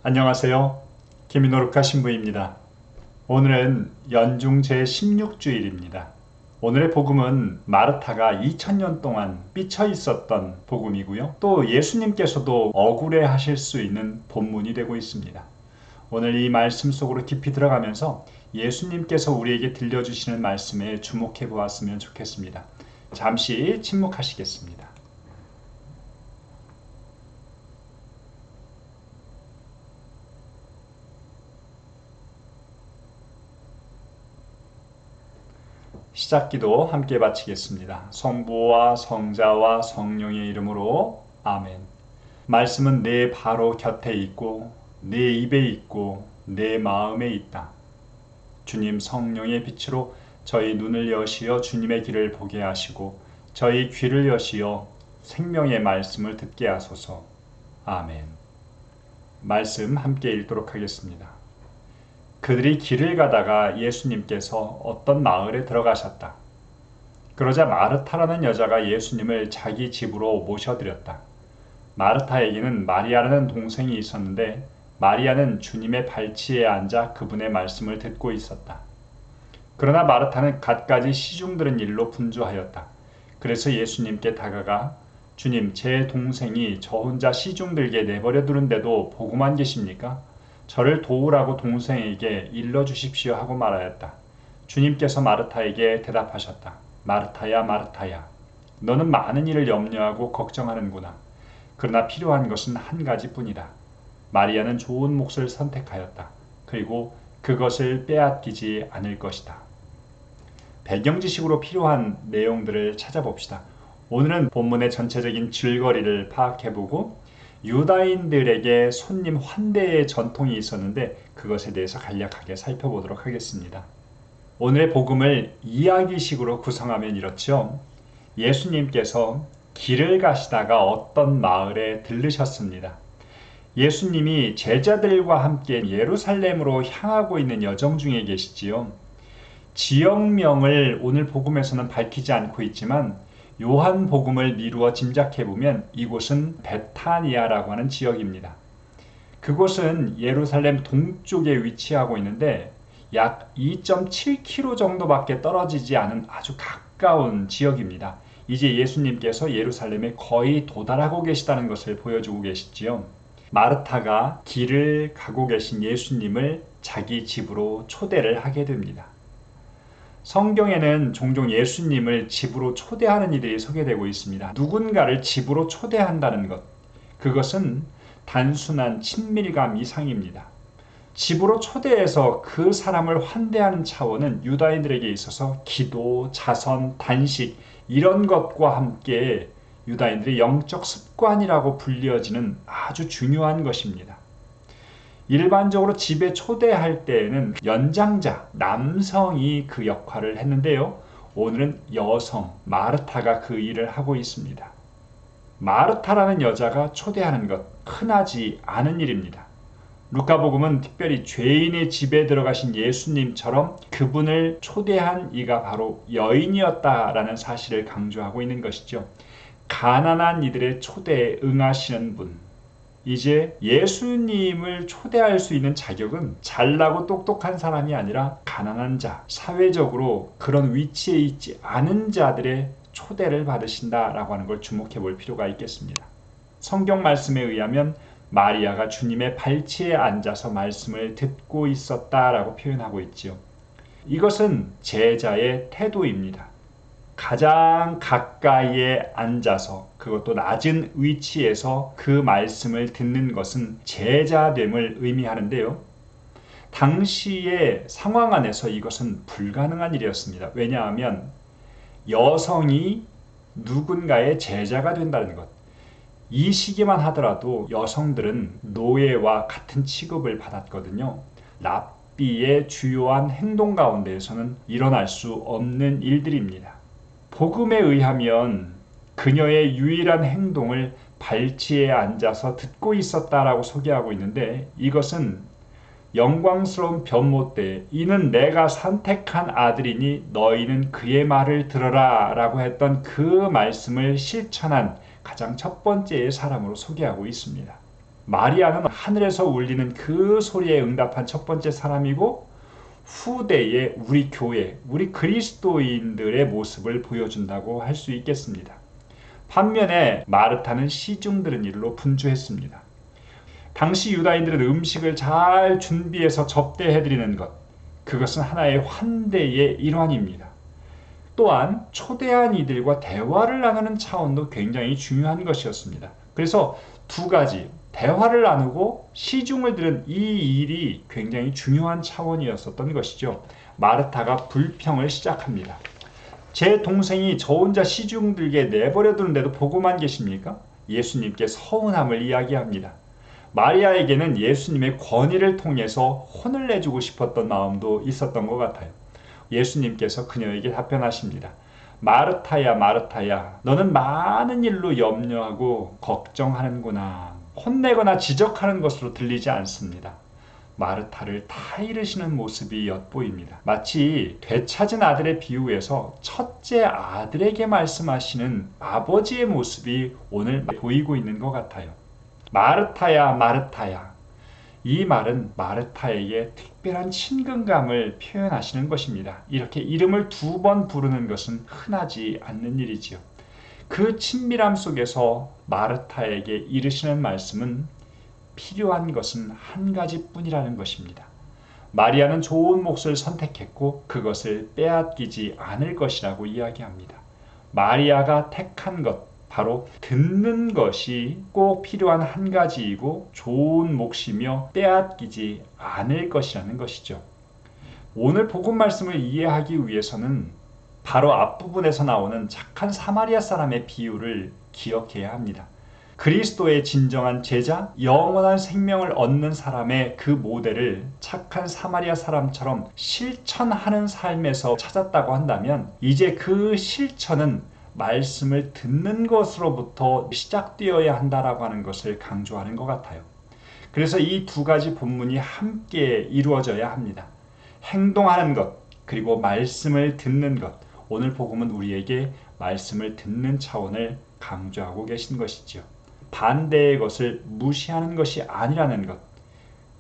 안녕하세요. 김인호르카 신부입니다. 오늘은 연중 제16주일입니다. 오늘의 복음은 마르타가 2000년 동안 삐쳐 있었던 복음이고요. 또 예수님께서도 억울해 하실 수 있는 본문이 되고 있습니다. 오늘 이 말씀 속으로 깊이 들어가면서 예수님께서 우리에게 들려주시는 말씀에 주목해 보았으면 좋겠습니다. 잠시 침묵하시겠습니다. 시작기도 함께 바치겠습니다. 성부와 성자와 성령의 이름으로 아멘. 말씀은 내 바로 곁에 있고 내 입에 있고 내 마음에 있다. 주님 성령의 빛으로 저희 눈을 여시어 주님의 길을 보게 하시고 저희 귀를 여시어 생명의 말씀을 듣게 하소서. 아멘. 말씀 함께 읽도록 하겠습니다. 그들이 길을 가다가 예수님께서 어떤 마을에 들어가셨다. 그러자 마르타라는 여자가 예수님을 자기 집으로 모셔드렸다. 마르타에게는 마리아라는 동생이 있었는데 마리아는 주님의 발치에 앉아 그분의 말씀을 듣고 있었다. 그러나 마르타는 갖가지 시중 들은 일로 분주하였다. 그래서 예수님께 다가가 주님, 제 동생이 저 혼자 시중 들게 내버려 두는데도 보고만 계십니까? 저를 도우라고 동생에게 일러주십시오 하고 말하였다. 주님께서 마르타에게 대답하셨다. 마르타야, 마르타야, 너는 많은 일을 염려하고 걱정하는구나. 그러나 필요한 것은 한 가지뿐이다. 마리아는 좋은 몫을 선택하였다. 그리고 그것을 빼앗기지 않을 것이다. 배경 지식으로 필요한 내용들을 찾아봅시다. 오늘은 본문의 전체적인 줄거리를 파악해보고 유다인들에게 손님 환대의 전통이 있었는데 그것에 대해서 간략하게 살펴보도록 하겠습니다. 오늘의 복음을 이야기식으로 구성하면 이렇죠. 예수님께서 길을 가시다가 어떤 마을에 들르셨습니다. 예수님이 제자들과 함께 예루살렘으로 향하고 있는 여정 중에 계시지요. 지역명을 오늘 복음에서는 밝히지 않고 있지만 요한복음을 미루어 짐작해보면 이곳은 베타니아라고 하는 지역입니다. 그곳은 예루살렘 동쪽에 위치하고 있는데 약 2.7km 정도밖에 떨어지지 않은 아주 가까운 지역입니다. 이제 예수님께서 예루살렘에 거의 도달하고 계시다는 것을 보여주고 계시지요. 마르타가 길을 가고 계신 예수님을 자기 집으로 초대를 하게 됩니다. 성경에는 종종 예수님을 집으로 초대하는 이들이 소개되고 있습니다. 누군가를 집으로 초대한다는 것, 그것은 단순한 친밀감 이상입니다. 집으로 초대해서 그 사람을 환대하는 차원은 유다인들에게 있어서 기도, 자선, 단식 이런 것과 함께 유다인들의 영적 습관이라고 불려지는 아주 중요한 것입니다. 일반적으로 집에 초대할 때에는 연장자, 남성이 그 역할을 했는데요. 오늘은 여성, 마르타가 그 일을 하고 있습니다. 마르타라는 여자가 초대하는 것, 흔하지 않은 일입니다. 루카복음은 특별히 죄인의 집에 들어가신 예수님처럼 그분을 초대한 이가 바로 여인이었다라는 사실을 강조하고 있는 것이죠. 가난한 이들의 초대에 응하시는 분, 이제 예수님을 초대할 수 있는 자격은 잘나고 똑똑한 사람이 아니라 가난한 자, 사회적으로 그런 위치에 있지 않은 자들의 초대를 받으신다라고 하는 걸 주목해 볼 필요가 있겠습니다. 성경 말씀에 의하면 마리아가 주님의 발치에 앉아서 말씀을 듣고 있었다라고 표현하고 있지요. 이것은 제자의 태도입니다. 가장 가까이에 앉아서 그것도 낮은 위치에서 그 말씀을 듣는 것은 제자됨을 의미하는데요. 당시의 상황 안에서 이것은 불가능한 일이었습니다. 왜냐하면 여성이 누군가의 제자가 된다는 것. 이 시기만 하더라도 여성들은 노예와 같은 취급을 받았거든요. 랍비의 주요한 행동 가운데에서는 일어날 수 없는 일들입니다. 복음에 의하면 그녀의 유일한 행동을 발치에 앉아서 듣고 있었다라고 소개하고 있는데 이것은 영광스러운 변모 때 이는 내가 선택한 아들이니 너희는 그의 말을 들어라 라고 했던 그 말씀을 실천한 가장 첫 번째의 사람으로 소개하고 있습니다. 마리아는 하늘에서 울리는 그 소리에 응답한 첫 번째 사람이고 후대에 우리 교회, 우리 그리스도인들의 모습을 보여준다고 할 수 있겠습니다. 반면에 마르타는 시중 들은 일로 분주했습니다. 당시 유다인들은 음식을 잘 준비해서 접대해드리는 것, 그것은 하나의 환대의 일환입니다. 또한 초대한 이들과 대화를 나누는 차원도 굉장히 중요한 것이었습니다. 그래서 두 가지, 대화를 나누고 시중을 들은 이 일이 굉장히 중요한 차원이었었던 것이죠. 마르타가 불평을 시작합니다. 제 동생이 저 혼자 시중 들게 내버려 두는데도 보고만 계십니까? 예수님께 서운함을 이야기합니다. 마리아에게는 예수님의 권위를 통해서 혼을 내주고 싶었던 마음도 있었던 것 같아요. 예수님께서 그녀에게 답변하십니다. 마르타야, 마르타야, 너는 많은 일로 염려하고 걱정하는구나. 혼내거나 지적하는 것으로 들리지 않습니다. 마르타를 다 잃으시는 모습이 엿보입니다. 마치 되찾은 아들의 비유에서 첫째 아들에게 말씀하시는 아버지의 모습이 오늘 보이고 있는 것 같아요. 마르타야, 마르타야. 이 말은 마르타에게 특별한 친근감을 표현하시는 것입니다. 이렇게 이름을 두 번 부르는 것은 흔하지 않는 일이지요. 그 친밀함 속에서 마르타에게 이르시는 말씀은 필요한 것은 한 가지뿐이라는 것입니다. 마리아는 좋은 몫을 선택했고 그것을 빼앗기지 않을 것이라고 이야기합니다. 마리아가 택한 것, 바로 듣는 것이 꼭 필요한 한 가지이고 좋은 몫이며 빼앗기지 않을 것이라는 것이죠. 오늘 복음 말씀을 이해하기 위해서는 바로 앞부분에서 나오는 착한 사마리아 사람의 비유를 기억해야 합니다. 그리스도의 진정한 제자, 영원한 생명을 얻는 사람의 그 모델을 착한 사마리아 사람처럼 실천하는 삶에서 찾았다고 한다면 이제 그 실천은 말씀을 듣는 것으로부터 시작되어야 한다라고 하는 것을 강조하는 것 같아요. 그래서 이 두 가지 본문이 함께 이루어져야 합니다. 행동하는 것, 그리고 말씀을 듣는 것. 오늘 복음은 우리에게 말씀을 듣는 차원을 강조하고 계신 것이죠. 반대의 것을 무시하는 것이 아니라는 것,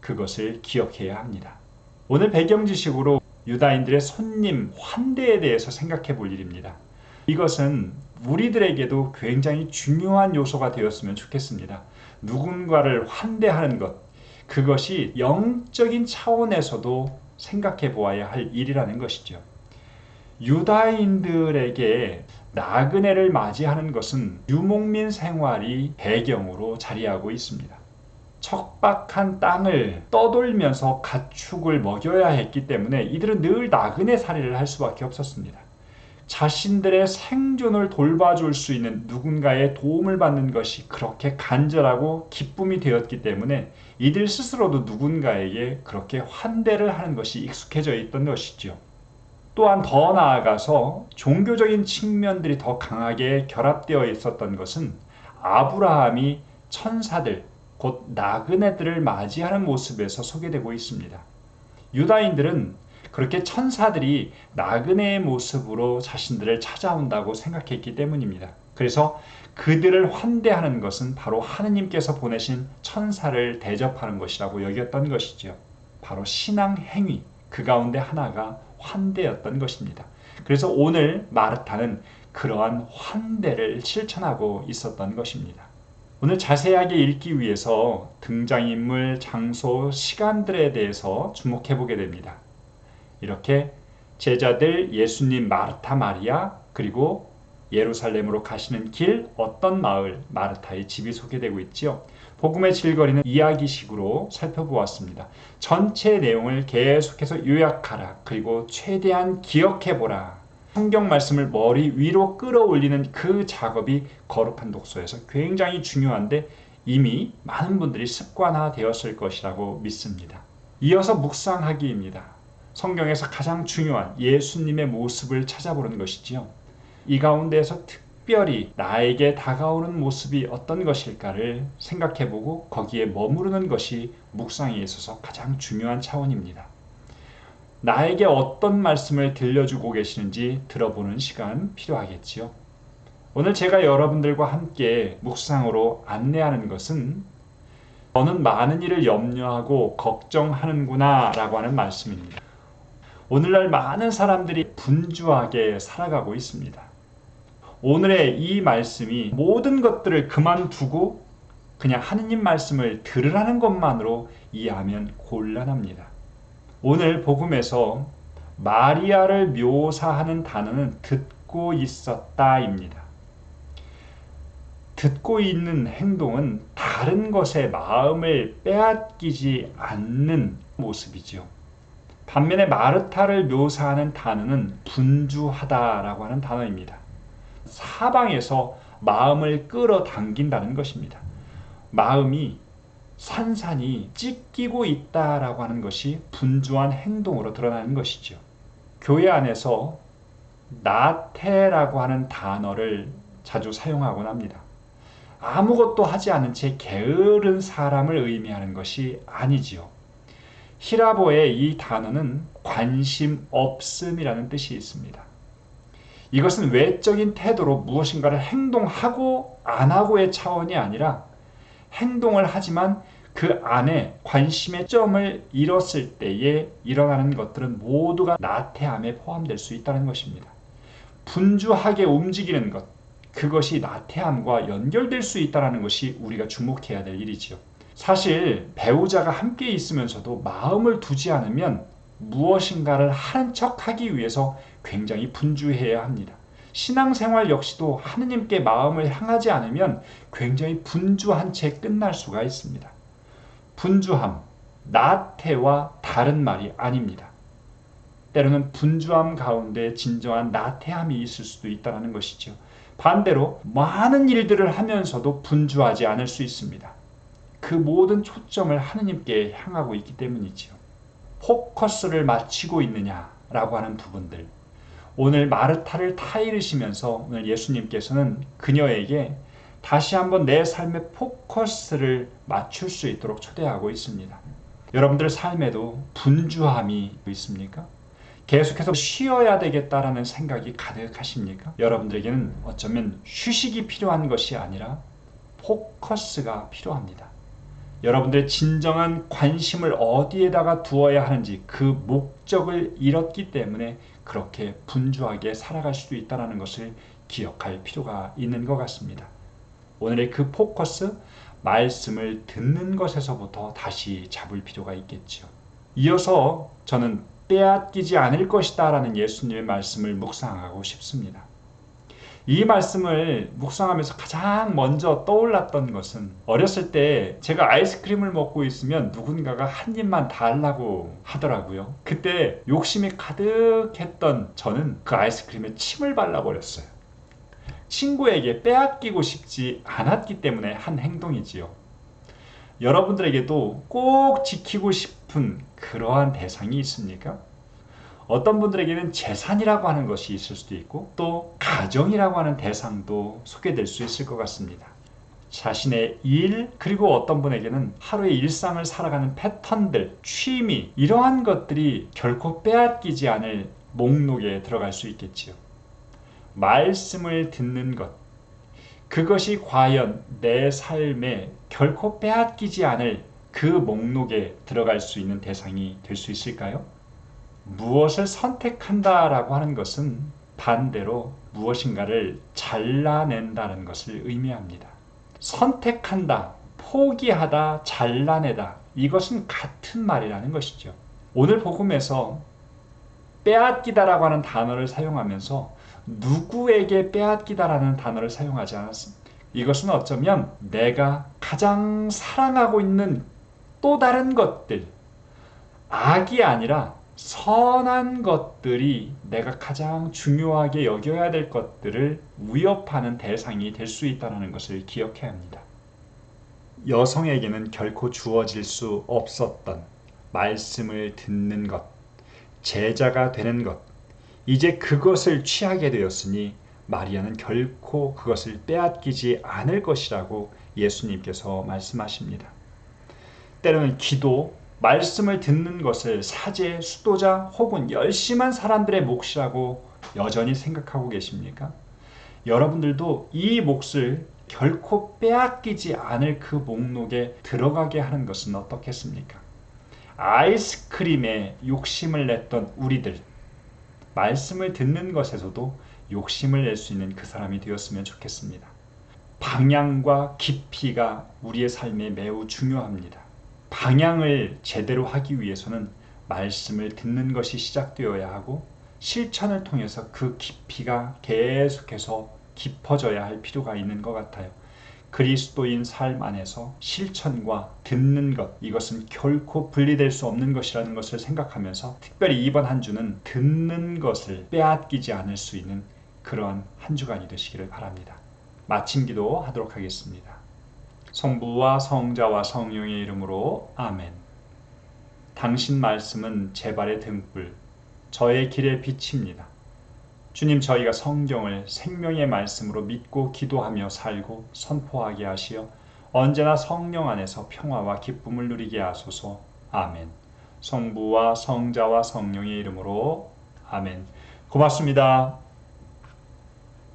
그것을 기억해야 합니다. 오늘 배경 지식으로 유다인들의 손님 환대에 대해서 생각해 볼 일입니다. 이것은 우리들에게도 굉장히 중요한 요소가 되었으면 좋겠습니다. 누군가를 환대하는 것, 그것이 영적인 차원에서도 생각해 보아야 할 일이라는 것이죠. 유다인들에게 나그네를 맞이하는 것은 유목민 생활이 배경으로 자리하고 있습니다. 척박한 땅을 떠돌면서 가축을 먹여야 했기 때문에 이들은 늘 나그네 살이를 할 수밖에 없었습니다. 자신들의 생존을 돌봐줄 수 있는 누군가의 도움을 받는 것이 그렇게 간절하고 기쁨이 되었기 때문에 이들 스스로도 누군가에게 그렇게 환대를 하는 것이 익숙해져 있던 것이죠. 또한 더 나아가서 종교적인 측면들이 더 강하게 결합되어 있었던 것은 아브라함이 천사들, 곧 나그네들을 맞이하는 모습에서 소개되고 있습니다. 유다인들은 그렇게 천사들이 나그네의 모습으로 자신들을 찾아온다고 생각했기 때문입니다. 그래서 그들을 환대하는 것은 바로 하느님께서 보내신 천사를 대접하는 것이라고 여겼던 것이죠. 바로 신앙 행위, 그 가운데 하나가 환대였던 것입니다. 그래서 오늘 마르타는 그러한 환대를 실천하고 있었던 것입니다. 오늘 자세하게 읽기 위해서 등장인물, 장소, 시간들에 대해서 주목해 보게 됩니다. 이렇게 제자들, 예수님, 마르타, 마리아, 그리고 예루살렘으로 가시는 길, 어떤 마을, 마르타의 집이 소개되고 있지요. 복음의 질거리는 이야기식으로 살펴보았습니다. 전체 내용을 계속해서 요약하라. 그리고 최대한 기억해보라. 성경 말씀을 머리 위로 끌어올리는 그 작업이 거룩한 독서에서 굉장히 중요한데 이미 많은 분들이 습관화되었을 것이라고 믿습니다. 이어서 묵상하기입니다. 성경에서 가장 중요한 예수님의 모습을 찾아보는 것이지요. 이 가운데에서 특별히 나에게 다가오는 모습이 어떤 것일까를 생각해보고 거기에 머무르는 것이 묵상에 있어서 가장 중요한 차원입니다. 나에게 어떤 말씀을 들려주고 계시는지 들어보는 시간 필요하겠지요. 오늘 제가 여러분들과 함께 묵상으로 안내하는 것은 너는 많은 일을 염려하고 걱정하는구나 라고 하는 말씀입니다. 오늘날 많은 사람들이 분주하게 살아가고 있습니다. 오늘의 이 말씀이 모든 것들을 그만두고 그냥 하느님 말씀을 들으라는 것만으로 이해하면 곤란합니다. 오늘 복음에서 마리아를 묘사하는 단어는 듣고 있었다입니다. 듣고 있는 행동은 다른 것에 마음을 빼앗기지 않는 모습이죠. 반면에 마르타를 묘사하는 단어는 분주하다라고 하는 단어입니다. 사방에서 마음을 끌어당긴다는 것입니다. 마음이 산산이 찢기고 있다라고 하는 것이 분주한 행동으로 드러나는 것이죠. 교회 안에서 나태라고 하는 단어를 자주 사용하곤 합니다. 아무것도 하지 않은 채 게으른 사람을 의미하는 것이 아니지요. 히라보의 이 단어는 관심 없음이라는 뜻이 있습니다. 이것은 외적인 태도로 무엇인가를 행동하고 안 하고의 차원이 아니라 행동을 하지만 그 안에 관심의 점을 잃었을 때에 일어나는 것들은 모두가 나태함에 포함될 수 있다는 것입니다. 분주하게 움직이는 것, 그것이 나태함과 연결될 수 있다는 것이 우리가 주목해야 될 일이지요. 사실 배우자가 함께 있으면서도 마음을 두지 않으면 무엇인가를 하는 척하기 위해서 굉장히 분주해야 합니다. 신앙생활 역시도 하느님께 마음을 향하지 않으면 굉장히 분주한 채 끝날 수가 있습니다. 분주함, 나태와 다른 말이 아닙니다. 때로는 분주함 가운데 진정한 나태함이 있을 수도 있다는 것이죠. 반대로 많은 일들을 하면서도 분주하지 않을 수 있습니다. 그 모든 초점을 하느님께 향하고 있기 때문이지요. 포커스를 맞추고 있느냐라고 하는 부분들. 오늘 마르타를 타이르시면서 오늘 예수님께서는 그녀에게 다시 한번 내 삶의 포커스를 맞출 수 있도록 초대하고 있습니다. 여러분들 삶에도 분주함이 있습니까? 계속해서 쉬어야 되겠다라는 생각이 가득하십니까? 여러분들에게는 어쩌면 휴식이 필요한 것이 아니라 포커스가 필요합니다. 여러분들의 진정한 관심을 어디에다가 두어야 하는지 그 목적을 잃었기 때문에 그렇게 분주하게 살아갈 수도 있다는 것을 기억할 필요가 있는 것 같습니다. 오늘의 그 포커스, 말씀을 듣는 것에서부터 다시 잡을 필요가 있겠죠. 이어서 저는 빼앗기지 않을 것이다 라는 예수님의 말씀을 묵상하고 싶습니다. 이 말씀을 묵상하면서 가장 먼저 떠올랐던 것은 어렸을 때 제가 아이스크림을 먹고 있으면 누군가가 한 입만 달라고 하더라고요. 그때 욕심이 가득했던 저는 그 아이스크림에 침을 발라버렸어요. 친구에게 빼앗기고 싶지 않았기 때문에 한 행동이지요. 여러분들에게도 꼭 지키고 싶은 그러한 대상이 있습니까? 어떤 분들에게는 재산이라고 하는 것이 있을 수도 있고 또 가정이라고 하는 대상도 소개될 수 있을 것 같습니다. 자신의 일, 그리고 어떤 분에게는 하루의 일상을 살아가는 패턴들, 취미, 이러한 것들이 결코 빼앗기지 않을 목록에 들어갈 수 있겠지요. 말씀을 듣는 것, 그것이 과연 내 삶에 결코 빼앗기지 않을 그 목록에 들어갈 수 있는 대상이 될 수 있을까요? 무엇을 선택한다라고 하는 것은 반대로 무엇인가를 잘라낸다는 것을 의미합니다. 선택한다, 포기하다, 잘라내다, 이것은 같은 말이라는 것이죠. 오늘 복음에서 빼앗기다라고 하는 단어를 사용하면서 누구에게 빼앗기다라는 단어를 사용하지 않았습니다. 이것은 어쩌면 내가 가장 사랑하고 있는 또 다른 것들, 악이 아니라 선한 것들이 내가 가장 중요하게 여겨야 될 것들을 위협하는 대상이 될 수 있다는 것을 기억해야 합니다. 여성에게는 결코 주어질 수 없었던 말씀을 듣는 것, 제자가 되는 것, 이제 그것을 취하게 되었으니 마리아는 결코 그것을 빼앗기지 않을 것이라고 예수님께서 말씀하십니다. 때로는 기도, 말씀을 듣는 것을 사제, 수도자 혹은 열심한 사람들의 몫이라고 여전히 생각하고 계십니까? 여러분들도 이 몫을 결코 빼앗기지 않을 그 목록에 들어가게 하는 것은 어떻겠습니까? 아이스크림에 욕심을 냈던 우리들, 말씀을 듣는 것에서도 욕심을 낼 수 있는 그 사람이 되었으면 좋겠습니다. 방향과 깊이가 우리의 삶에 매우 중요합니다. 방향을 제대로 하기 위해서는 말씀을 듣는 것이 시작되어야 하고 실천을 통해서 그 깊이가 계속해서 깊어져야 할 필요가 있는 것 같아요. 그리스도인 삶 안에서 실천과 듣는 것, 이것은 결코 분리될 수 없는 것이라는 것을 생각하면서 특별히 이번 한 주는 듣는 것을 빼앗기지 않을 수 있는 그러한 한 주간이 되시기를 바랍니다. 마침 기도하도록 하겠습니다. 성부와 성자와 성령의 이름으로 아멘. 당신 말씀은 제 발의 등불, 저의 길의 빛입니다. 주님, 저희가 성경을 생명의 말씀으로 믿고 기도하며 살고 선포하게 하시어 언제나 성령 안에서 평화와 기쁨을 누리게 하소서. 아멘. 성부와 성자와 성령의 이름으로 아멘. 고맙습니다.